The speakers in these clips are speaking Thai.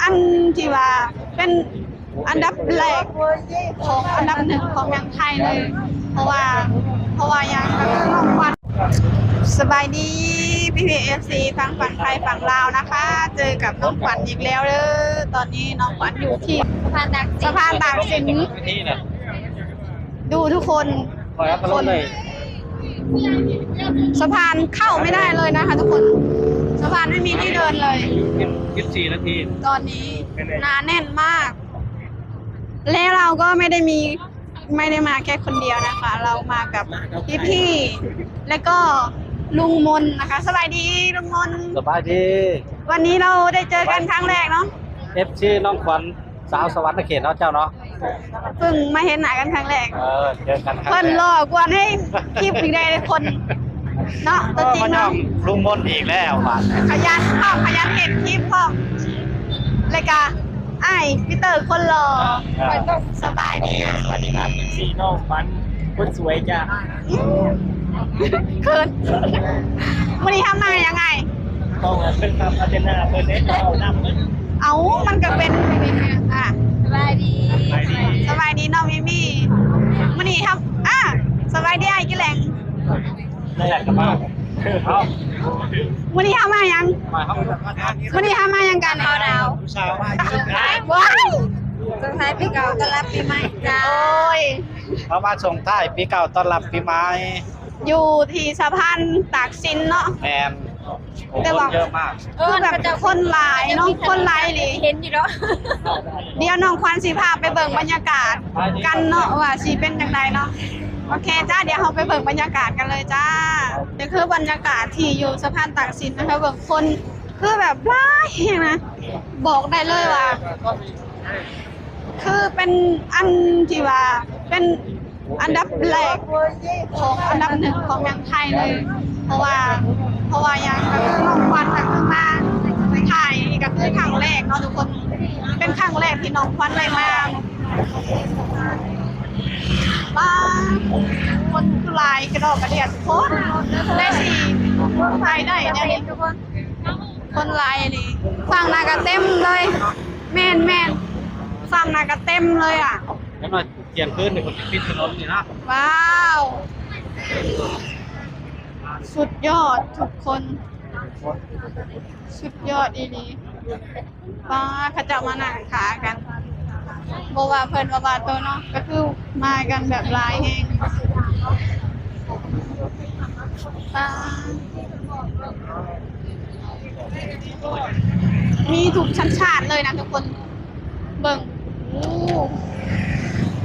อันที่ว่าเป็นอันดับแรกของอันดับหนึ่งของเมืองไทยเลยเพราะว่ายังน้องขวัญสบายดีPPFC ฝั่งไทยฝั่งลาวนะคะ เจอกับน้องขวัญอีกแล้วเด้อตอนนี้น้องขวัญอยู่ที่สะพานตากสินดูทุกคนสะพานเข้าไม่ได้เลยนะคะทุกคนสะพานไม่มีที่เดินเลย24 นาทีตอนนี้หนาแน่นมากแล้วเราก็ไม่ได้มาแค่คนเดียวนะคะ เรามากับพี่แล้วก็ลุงมนนะคะสบายดีลุงมนสบายดีวันนี้เราได้เจอกันครั้งแรกเนาะFC น้องขวัญสาวสวรรค์เขตเนาะเจ้าเนาะเพิ่งมาเห็นหน้ากันครั้งแรกเจอกันครั้งแรกเพิ่นรอกวนให้คลิปอีกได้คนเนาะตัวจริงเนาะลุงมนอีกแล้วบาดขยันเห็นคลิปพ่อรายการไอ้พี่เตอร์คนหล่อสบายดีสวัสดีครับสีน้องขวัญคนสวยจ้ะเขินวันนี้ทำมายังไงต้องเป็นตามอาเจนดาเปิดเน็ตเอานำเอามันก็เป็นสบายดีน้องมิมี่วันนี้ครับสบายดีไอ้กิแหลงได้แหละกับบ้านวันนี้ทำมายังวันนี้ทำมายังกันเขาดาวว้ายส่งท้ายปีเก่าต้อนรับปีใหม่จ้าโอ้ยเขามาส่งท้ายปีเก่าต้อนรับปีใหม่อยู่ที่สะพานตากสินเนาะแมนแต่ว่าเยอะมากคือแบบคนหลายเนาะคนหลายเลยเห็นอยู่เนาะเดี๋ยวน้องควันสิพาไปเบิ่งบรรยากาศกันเนาะว่าสิเป็นจังไดเนาะโอเคจ้าเดี๋ยวเราไปเบิ่งบรรยากาศกันเลยจ้านี่คือบรรยากาศที่อยู่สะพานตากสินนะคะเบิ่งคนคือแบบหลายนะบอกได้เลยว่าคือเป็นอันที่ว่าเป็นอันดับแรกของอันดับหนึ่งของเมืองไทยเลยเพราะว่ายังน้องควันจากเมืองมาถ่ายนี่ก็คือครั้งแรกเนาะทุกคนเป็นครั้งแรกที่น้องควันได้มาคนคือลายกระดอกกระเดียดโคตรได้สิไทยได้เนี่ยทุกคนลายนี่ฟังนากระเต็มเลยแม่นฟังนากระเต็มเลยอ่ะแล้วมาเที่ยงคืนในคนปิดถนนนี่นะว้าวสุดยอดทุกคนสุดยอดดีเขาจะมานั่งขากันบอกว่าเพิ่นว่าตัวเนาะก็คือมากันแบบหลายแห่งมีทุกชั้นชาติเลยนะทุกคนเบิ่ง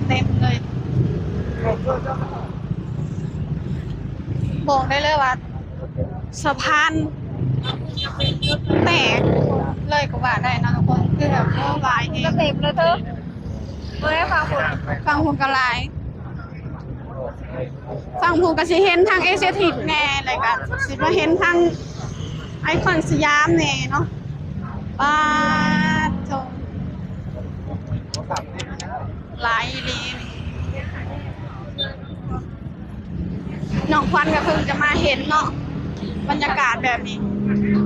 เต็มเลยบอกได้เลยว่าสะพานแตกเลยก็ว่าได้นะทุกคนคือแบบโอ้ลายเองเต็มเลยเธอเมื่อฟังคุณกระลายฟังผูกสิเห็นทางเอเชียทิกแน่อะไรกันสิมาเห็นทางไอคอนสยามแน่เนาะป้าโจหลายดีน้องควันก็เพิ่งจะมาเห็นเนาะบรรยากาศแบบนี้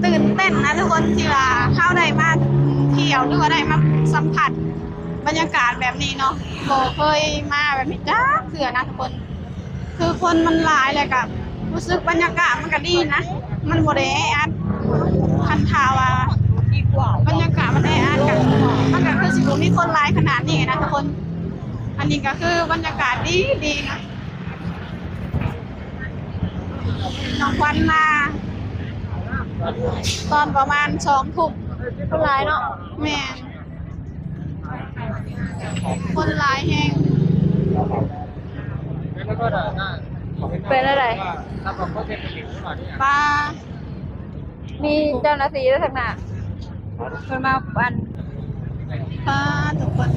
ตื่นเต้นนะทุกคนที่ว่าเข้าได้มาเที่ยวหรือว่าได้มาสัมผัสบรรยากาศแบบนี้เนาะโบเคยมาแบบนี้จ้าเสือนะทุกคนคือคนมันหลายเลยกับรู้สึกบรรยากาศมันก็ดีนะมันโมเดลอัดคันทาวาดีกว่าบรรยากาศมันแออัดกันมันก็คือสิบมีคนหลายขนาดนี้นะทุกคนอันนี้ก็คือบรรยากาศดีนะน้องควันมาตอนประมาณ2 ทุ่มคนร้ายเนาะแม่คนร้ายแห้งเป็นอะไรป้ามีเจ้าหน้าที่แล้วทางหน้าคนมาปันป้าทุกคน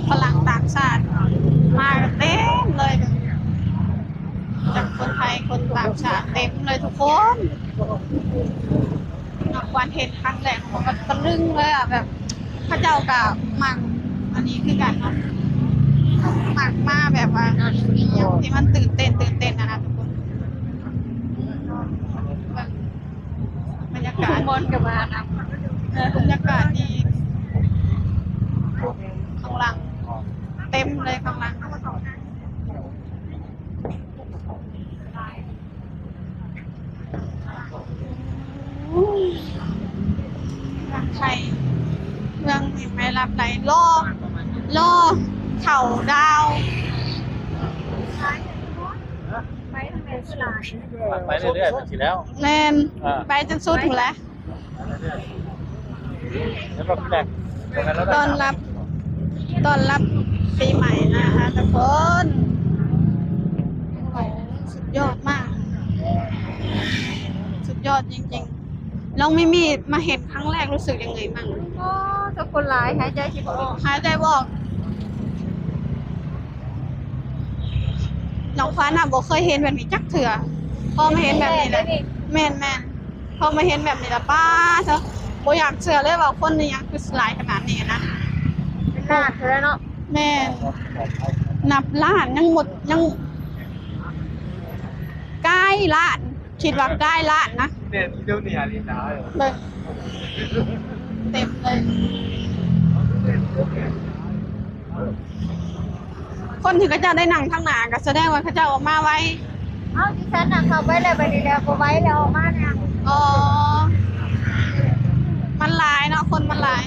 ฝรั่งต่างชาติมาเต็มเลยจากคนไทยคนต่างชาติเต็มเลยทุกคนนักวันเห็นครั้งแรกผมก็ตะลึงเลยอ่ะแบบพระเจ้ากับหมักอันนี้คือกันเนาะหมักมาแบบว่าที่มันตื่นเต้นนะทุกคนบรรยากาศมนกับมานะบรรยากาศดี รับไหลล่อเข่าดาว ไปทางไหนก็หลาย ไปเรื่อยๆไปสิแล้ว แมนไปจนสุดหมดแล้ว แล้วก็แบก ต้อนรับปีใหม่นะคะทุกคนโอ้สุดยอดมาก สุดยอดจริงๆลองไม่มีมาเห็นครั้งแรกรู้สึกยังไงบ้าง โอ้ทุกคนหลายหายใจสิบ่ออก หายใจบอกน้องฟ้าน่ะบอกเคยเห็นแบบนี้จักเถื่อพอมาเห็นแบบนี้แล้วแม่นพอมาเห็นแบบนี้แล้วป้าเธอบ่อยากเชื่อเลยว่าคนนี้ยังคือหลายขนาดนี้นะ เป็นหน้าเธอเนาะ แม่นนับล้านยังหมดยังใกล้ล้านคิดว่าใกล้ล้านนะ เนี่ยเดี๋ยวนี้อะไรนะ เลยเต็มเลยคนที่เขาเจ้าได้นั่งข้างหน้าก็แสดงว่าเขาเจ้าออกมาไว้ เอ้าดิฉันน่ะเข้าไปแล้วไปนี่แล้วบ่ไว้แล้วออกมาเนี่ย อ๋อมันหลายเนาะคนมันหลาย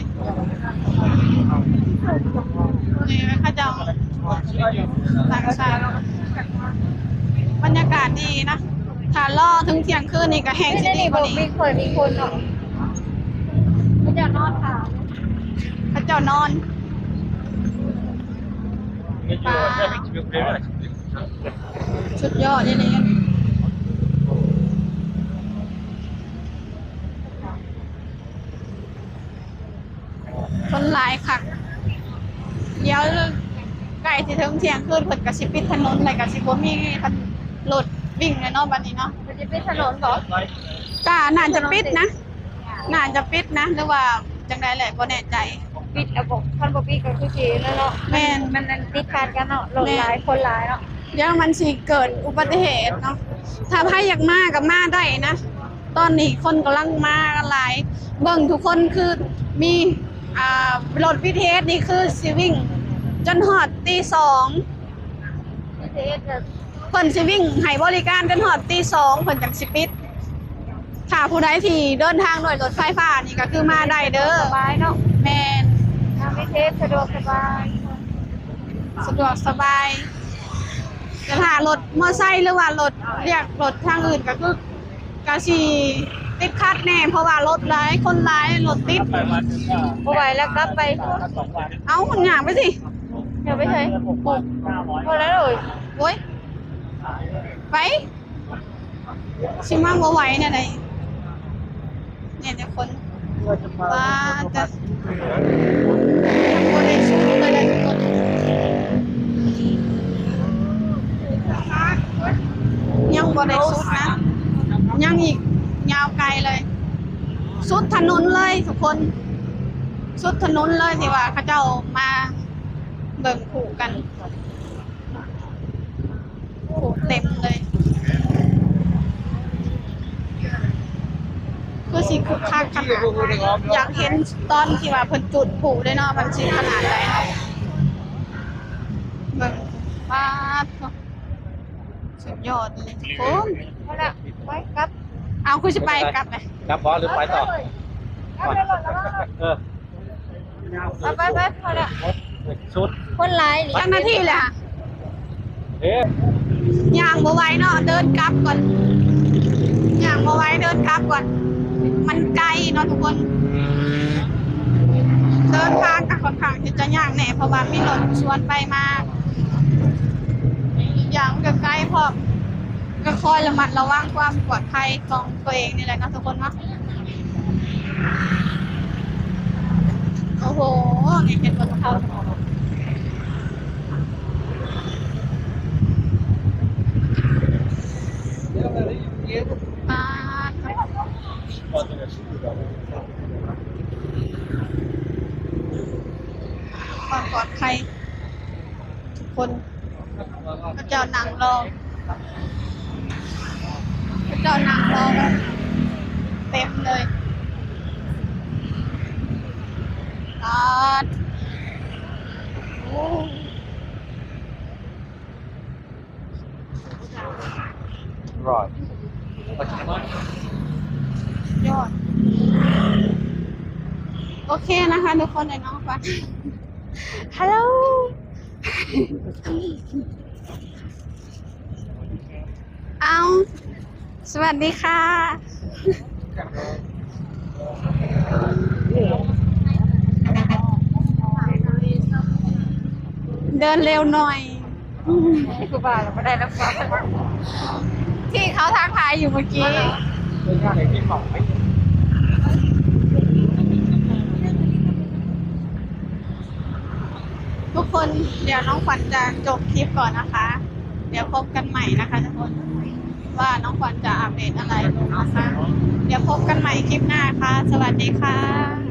นี่เขาเจ้าต่างชาติบรรยากาศดีนะถ้าล่อถึงเที่ยงคืนนี่ก็แห้งสิ นี่ ดี นี่ ก บ่ ว่านี้ มีคนมีคนเนาะเขาจะนอนค่ะ เขาเจ้านอน สุดยอดเลยเนี่ยคนหลายคักเดี๋ยวใกล้สิถึงเที่ยงคืนเพิ่นก็สิปิดถนนอะไรก็สิบ่มีรถวิ่งเลยเนาะบัดนี้เนาะ มันจะเป็นถนนบ่ ก็น่าจะปิดนะน่าจะปิดนะหรือว่าจังได๋แหละบ่แน่ใจ ปิดแล้วบ่คันบ่ปิดก็คือสิแล้วเนาะ แม่น มันติดขัดกันเนาะรถหลายคนหลายเนาะ เดี๋ยวมันสิเกิดอุบัติเหตุเนาะถ้าใครอยากมาก็มาได้นะ ตอนนี้คนกำลังมากันหลายเบิ่งทุกคนคือมีรถพิเทสนี่คือสิวิ่งจนฮอดตีสอง เทสก็ เพิ่นสิวิ่งให้บริการจนฮอดตีสองเพิ่นจังสิปิดถ้าผู้ใดที่เดินทางด้วยรถไฟฟ้านี่ก็คือมาได้เด้อ สบายเนาะ แม่น ทางไม่เทสสะดวกสบาย สะดวกสบายแต่ถ้ารถมอไซค์หรือว่ารถเรียกรถทางอื่นก็คือก็สิติดขัดแน่เพราะว่ารถหลายคนหลายรถติด ไปมาถึงก็ บ่ไหวแล้วกลับไป 2 วัน เอาคนอย่างไปสิ เดี๋ยวไปเฉย 6,500 พอแล้วเลย โอ้ยไปชิมาบ่ไหวเนี่ยไดเนี่ยแต่คนว่าจะบ่ได้สู้เลยได้ทุกคนยังบ่ได้สุดนะยังอีกยาวไกลเลย สุดถนนเลยทุกคน สุดถนนเลยที่ว่าเขาเจ้ามาเบิ่งขู่กันขู่เต็มเลยคือสิคึกคักขนาดอยากเห็นตอนที่ว่าเพิ่นจุดผูได้เนาะมันสิขนาดไหนเนาะเบิ่งป้าดเนาะสุดยอดเลยทุกคน พอแล้วไปกลับ เอาคือสิไปกลับไป กลับบอสหรือไปต่อ กลับไปรถแล้ว เออ ไปพอแล้ว ชุด คนหลายนี่ จังนาทีเลยค่ะ เอ๊ะ ย่างบ่ไหวเนาะเดินกลับก่อนย่างบ่ไหวเดินกลับก่อน มันไกลเนาะทุกคน เดินทางก็ค่อนข้างที่จะยากแน่เพราะว่ามีรถสวนไปมาอีกอย่างก็ไกลพร้อมก็คอยระมัดระวังความปลอดภัยของตัวเองนี่แหละเนาะทุกคนเนาะโอ้โหนี่เห็นบนเขาความปลอดภัยทุกคนพระเจ้านั่งรอพระเจ้านั่งรอกันเต็มเลยโอ้ รอด ยอด โอเคนะคะทุกคนในน้องฟันฮัลโหลเอาสวัสดีค่ะ เดินเร็วหน่อย คือบ้านเราไม่ได้แล้วฟ้า ที่เขาทักทายอยู่เมื่อกี้ เป็นงานไหนที่เหมาะไหม ทุกคนเดี๋ยวน้องขวัญจะจบคลิปก่อนนะคะ เดี๋ยวพบกันใหม่นะคะทุกคนว่าน้องขวัญจะอัปเดตอะไรลงนะคะ เดี๋ยวพบกันใหม่คลิปหน้าค่ะ สวัสดีค่ะ